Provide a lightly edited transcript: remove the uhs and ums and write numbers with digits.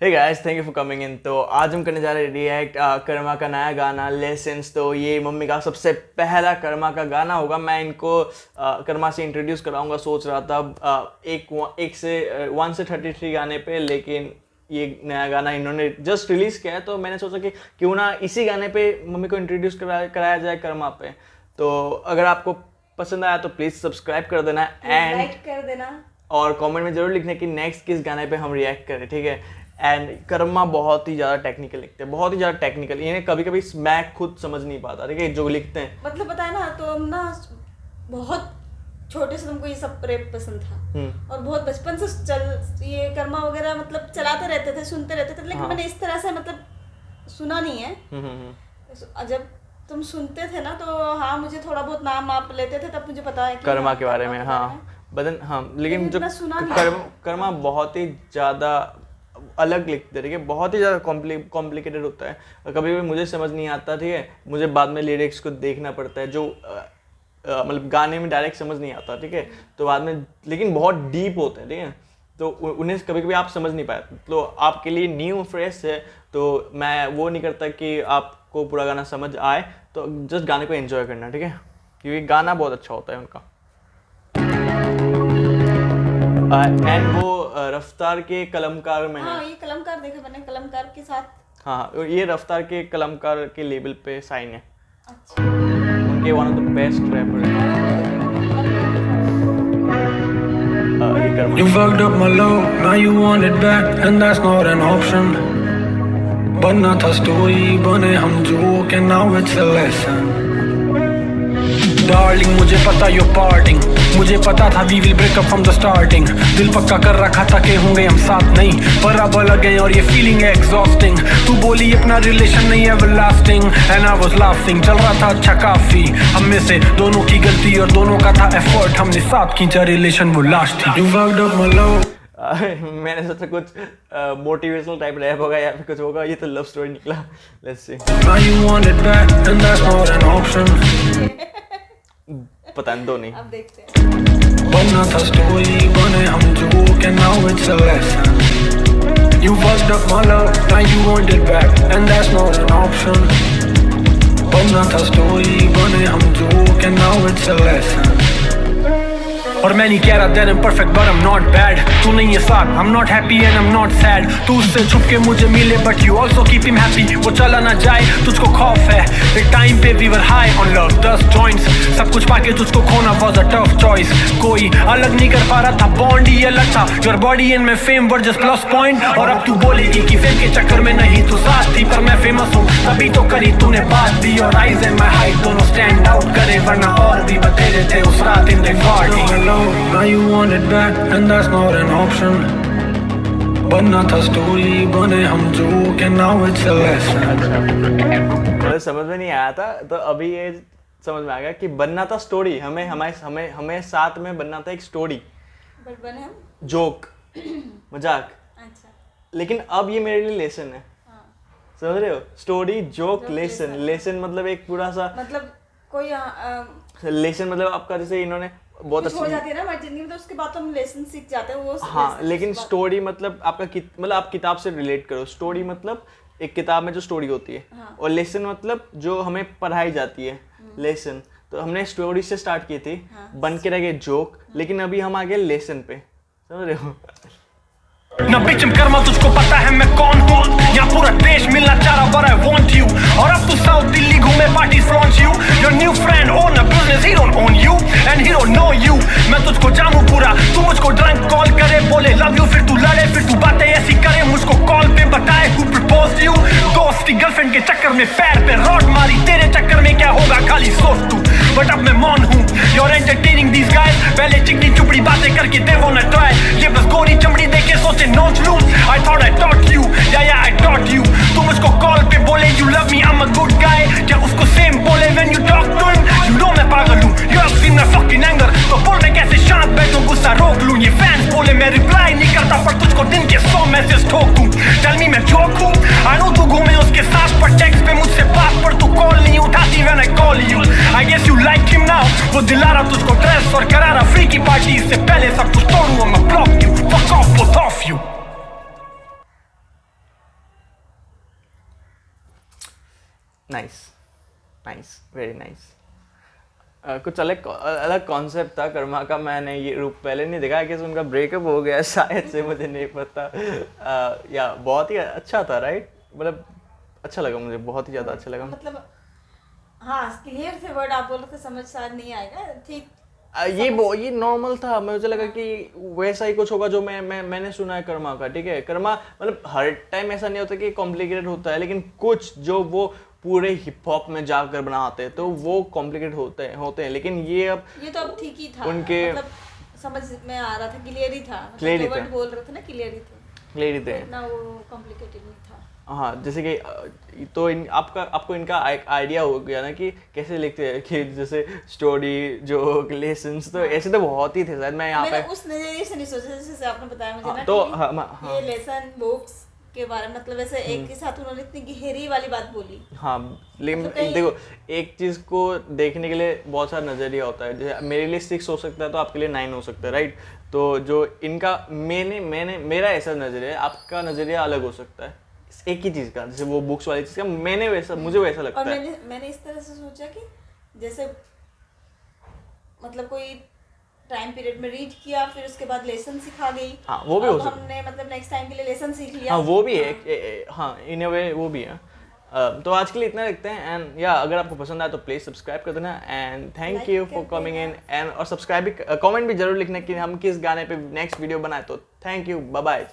Hey guys, thank you for coming in. तो आज हम करने जा रहे हैं रिएक्ट कर्मा का नया गाना लेसन्स। तो ये मम्मी का सबसे पहला कर्मा का गाना होगा। मैं इनको कर्मा से इंट्रोड्यूस कराऊंगा, सोच रहा था एक से 1 से 33 गाने पे, लेकिन ये नया गाना इन्होंने जस्ट रिलीज़ किया है। तो मैंने सोचा कि क्यों ना इसी गाने पे मम्मी को इंट्रोड्यूस कराया जाए कर्मा पे। तो अगर आपको पसंद आया तो प्लीज़ सब्सक्राइब कर देना एंड लाइक कर देना और कमेंट में ज़रूर लिखना कि नेक्स्ट किस गाने पे हम रिएक्ट करें, ठीक है। एंड कर्मा बहुत ही ज़्यादा टेक्निकल लिखते हैं, बहुत ही ज़्यादा टेक्निकल। इन्हें कभी कभी मैं खुद समझ नहीं पाता, ठीक है, जो लिखते हैं। मतलब पता है ना, तो हम ना बहुत छोटे से हमको ये सब रैप पसंद था और बहुत बचपन से ये कर्मा वगैरह मतलब चलाते रहते थे, सुनते रहते थे, लेकिन मैंने इस तरह से मतलब सुना नहीं है। जब तुम सुनते थे ना तो हाँ, मुझे थोड़ा बहुत नाम आप लेते थे, तब मुझे पता है कि कर्मा के बारे में। हाँ, लेकिन जो कर्मा बहुत ही ज़्यादा अलग लिखते, ठीक है, बहुत ही ज़्यादा कॉम्प्लिकेटेड होता है। कभी भी मुझे समझ नहीं आता, ठीक है, मुझे बाद में लिरिक्स को देखना पड़ता है, जो मतलब गाने में डायरेक्ट समझ नहीं आता, ठीक है, तो बाद में, लेकिन बहुत डीप होते हैं, ठीक है, तो उन्हें कभी कभी आप समझ नहीं पाते। तो आपके लिए न्यू फ्रेश है, तो मैं वो नहीं करता कि आपको पूरा गाना समझ आए, तो जस्ट गाने को एंजॉय करना, ठीक है, क्योंकि गाना बहुत अच्छा होता है उनका। एंड वो रफ्तार के कलमकार में है। हाँ, ये कलमकार देखा मैंने, कलमकार के साथ। हाँ, ये रफ्तार के कलमकार के लेबल पे साइन है। अच्छा। उनके one of the best rapper है। You fucked up my love, now you want it back, and that's not an option. बनना था स्टोरी, बने हम joke, and now it's a lesson. Darling, मुझे पता you're parting, मुझे पता था we will break up from the starting. दिल पक्का कर रखा था कि होंगे हम साथ नहीं, पर अब अलग हैं और ये feeling है exhausting. तू बोली अपना relation नहीं everlasting, and I was laughing. चल रहा था अच्छा काफी, हम में से दोनों की गलती और दोनों का था effort. हमने साथ खींचा relation, वो लास्ट थी. You fucked up my love. मैंने सोचा कुछ मोटिवेशनल टाइप रैप होगा या फिर कुछ होगा, ये तो लव स्टोरी निकला। Let's see. Now you want it back, and that's not an option. पता नहीं, दो नहीं। अब देखते हैं। बनना था स्टोरी, बने हम joke, and now it's a lesson. You fucked up my love, now you want it back, and that's not an option. बनना था स्टोरी, बने हम joke, and now it's a lesson. और मैं नहीं कह रहा that I'm perfect but I'm not bad. तू नहीं है साथ, I'm not happy and I'm not sad. तू उससे छुप के मुझे मिले but you also keep him happy. वो चला ना जाए, तुझको खौफ है। एक टाइम पे we were high on love, 10 joints. सब कुछ पाके तुझको खोना was a tough choice. कोई अलग नहीं कर पा रहा था, bond ही अलग था. Your body and my fame were just plus point. और अब तू बोलेगी कि fame के चक्कर में नहीं तू साथ थी, पर मैं famous हूँ तभी तो करी तूने बात दी. और eyes and my height दोनों stand out करे, वरना और भी बतेरे थे उस रात in the party. Now you want it back, and that's not an option. बनना था स्टोरी, बने हम joke, and now it's a lesson. मुझे समझ में नहीं आया था, तो अभी ये समझ में आ गया कि बनना था स्टोरी, हमें साथ में बनना था एक स्टोरी, बट बने हम जोक, मजाक। अच्छा। लेकिन अब ये मेरे लिए लेसन है। हाँ। समझ रहे हो? Story, joke, lesson. लेसन मतलब एक पूरा सा, मतलब कोई लेसन मतलब आपका, जैसे इन्होंने बहुत कुछ हो जाती है ना हमारी जिंदगी में, तो उसके बाद तो हम लेसन सीख जाते हैं वो। हाँ, लेकिन स्टोरी मतलब आपका मतलब आप किताब से रिलेट करो। स्टोरी मतलब एक किताब में जो स्टोरी होती है। हाँ। और लेसन मतलब जो हमें पढ़ाई जाती है, लेसन। तो हमने स्टोरी से स्टार्ट की थी। हाँ। बन के रह गए जोक, लेकिन अभी हम आ गए लेसन पे। समझ रहे हो? ना बिचम कर्मा, तुझको पता है मैं कौन हूँ, यहाँ पूरा देश मिलना चाह रहा but I want you. और अब तू साउथ दिल्ली घूमे, party flaunt you. Your new friend own a business, he don't own you and he don't know you. मैं तुझको जानूं पूरा, तू मुझको ड्रंक कॉल करे, बोले love you, फिर तू लड़े, फिर तू बातें ऐसी करे, मुझको कॉल पे बताए who proposed you. दोस्त की गर्लफ्रेंड के चक्कर में पैर पे रॉड मारी, तेरे चक्कर में क्या होगा खाली सोच तू. बट अब मैं मौन हूँ, you're entertaining these guys. पहले चिकनी चुपड़ी बातें करके they wanna try, ये बस गोरी चमड़ी देखे सोचे not lose. I thought I taught you, yeah I taught you. तू मुझको कॉल पे बोले you love me, I'm a good guy. क्या उसको same बोले when you talk to him? You know मैं पागल हूँ, you have seen my fucking anger. तो बोल मैं कैसे शांत बैठूं, गुस्सा रोक लूँ. ये fans बोले मैं reply नहीं करता, पर तुझको दिन के 100 message nice, nice, very nice. कुछ अलग कॉन्सेप्ट था कर्मा का, मैंने ये रूप पहले नहीं देखा कि उनका ब्रेकअप हो गया शायद से, मुझे नहीं पता। या बहुत ही अच्छा था, राइट? मतलब अच्छा लगा मुझे, बहुत ही ज़्यादा अच्छा लगा। मतलब हाँ, क्लियर थे वर्ड, आप बोलो तो समझ शायद नहीं आएगा, ठीक। ये नॉर्मल था, मुझे लगा कि वैसा ही कुछ होगा जो मैंने सुना है कर्मा का, ठीक है? कर्मा मतलब हर टाइम ऐसा नहीं होता कि कॉम्प्लिकेटेड होता है, लेकिन कुछ जो वो पूरे हिप हॉप में जाकर बनाते हैं तो वो कॉम्प्लिकेटेड होते हैं, लेकिन ये तो अब ठीक ही था उनके, मतलब समझ में आ रहा था, क्लियर ही था, क्लियर ही जो था, वर्ड बोल रहे थे ना क्लियर ही थे, क्लियर ही थे। इतना वो कॉम्प्लिकेटेड नहीं था। हाँ, जैसे कि तो आपको इनका आइडिया हो गया ना कि कैसे लिखते हैं, कि जैसे स्टोरी, जोक, लेसन्स, तो ऐसे तो बहुत ही थे शायद। मैं यहाँ पे उस नजरिए से नहीं सोचा जैसे आपने बताया मुझे ना, तो कि ये लेसन बुक्स के बारे में, मतलब ऐसे एक के साथ उन्होंने इतनी गहरी वाली बात बोली। हाँ, लेकिन देखो, एक चीज़ को देखने के लिए बहुत सारा नज़रिया होता है। जैसे मेरे लिए 6 हो सकता है तो आपके लिए 9 हो सकता है, राइट? तो जो इनका मेरा ऐसा नज़रिया है, आपका नज़रिया अलग हो सकता है एक ही चीज़ का। जैसे वो बुक्स वाली चीज़ का मुझे वैसा लगता है। और मैंने इस तरह से सोचा कि जैसे मतलब कोई टाइम पीरियड में रीड किया, फिर उसके बाद लेसन सिखा गई। हाँ, वो भी हो सकता है। हमने मतलब नेक्स्ट टाइम के लिए लेसन सीख लिया। हाँ, वो भी है। हाँ, इन अ वे वो भी है। तो आज के लिए इतना रखते हैं, एंड या अगर आपको पसंद आए तो प्लीज़ सब्सक्राइब कर देना, and thank you for coming in, and और सब्सक्राइब भी, कमेंट भी जरूर लिखना कि हम किस गाने पे नेक्स्ट वीडियो बनाए। तो थैंक यू, बाय बाय।